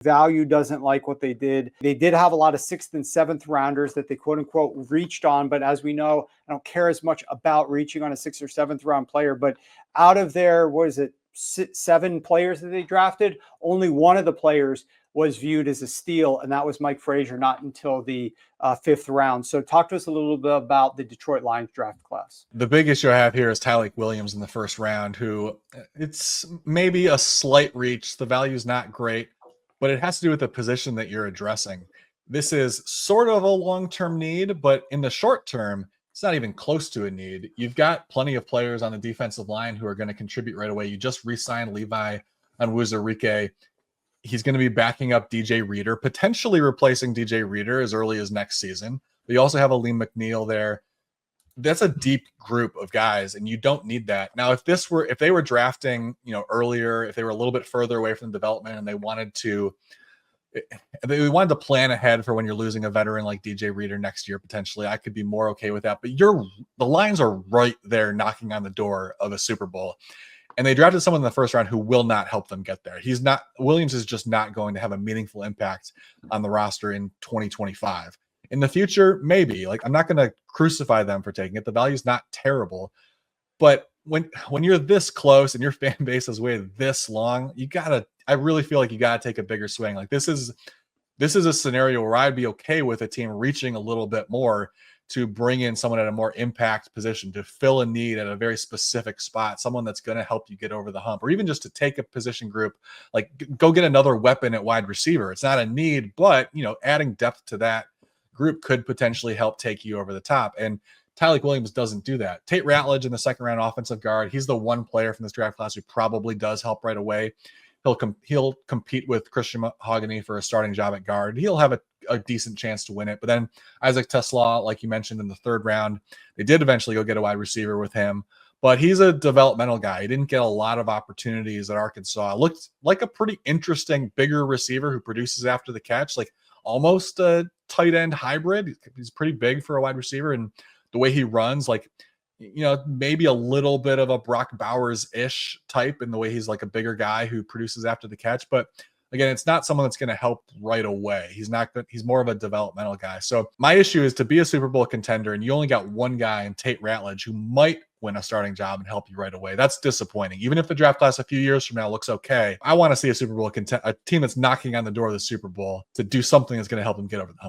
Value doesn't like what they did. They did have a lot of 6th and 7th rounders that they quote unquote reached on. But as we know, I don't care as much about reaching on a 6th or 7th round player. But out of their, 7 players that they drafted, only one of the players was viewed as a steal, and that was Mike Frazier, not until the 5th round. So talk to us a little bit about the Detroit Lions draft class. The big issue I have here is Tyleik Williams in the 1st round, who it's maybe a slight reach. The value is not great, but it has to do with the position that you're addressing. This is sort of a long-term need, but in the short term, it's not even close to a need. You've got plenty of players on the defensive line who are going to contribute right away. You just re-signed Levi Onwuzurike. He's going to be backing up DJ Reader, potentially replacing DJ Reader as early as next season. But you also have Aleem McNeil there. That's a deep group of guys, and you don't need that. Now, if they were drafting, earlier, if they were a little bit further away from development and they wanted to plan ahead for when you're losing a veteran like DJ Reader next year, potentially, I could be more okay with that. But the Lions are right there knocking on the door of a Super Bowl. And they drafted someone in the 1st round who will not help them get there. Williams is just not going to have a meaningful impact on the roster in 2025. In the future, maybe. I'm not going to crucify them for taking it. The value's not terrible. But when you're this close and your fan base has waited this long, I really feel like you gotta take a bigger swing. This is a scenario where I'd be okay with a team reaching a little bit more to bring in someone at a more impact position, to fill a need at a very specific spot, someone that's going to help you get over the hump, or even just to take a position group, go get another weapon at wide receiver. It's not a need, but adding depth to that group could potentially help take you over the top. And Tyleik Williams doesn't do that. Tate Ratledge in the 2nd round offensive guard, he's the one player from this draft class who probably does help right away. He'll compete with Christian Mahogany for a starting job at guard. He'll have a decent chance to win it. But then Isaac TeSlaa, like you mentioned, in the 3rd round, they did eventually go get a wide receiver with him. But he's a developmental guy. He didn't get a lot of opportunities at Arkansas. Looked like a pretty interesting, bigger receiver who produces after the catch, almost a tight end hybrid. He's pretty big for a wide receiver, and the way he runs, maybe a little bit of a Brock Bowers-ish type in the way he's a bigger guy who produces after the catch. But again, it's not someone that's going to help right away. He's more of a developmental guy. So my issue is to be a Super Bowl contender and you only got one guy in Tate Ratledge who might win a starting job and help you right away. That's disappointing. Even if the draft class a few years from now looks okay, I want to see a Super Bowl a team that's knocking on the door of the Super Bowl to do something that's going to help them get over the hump.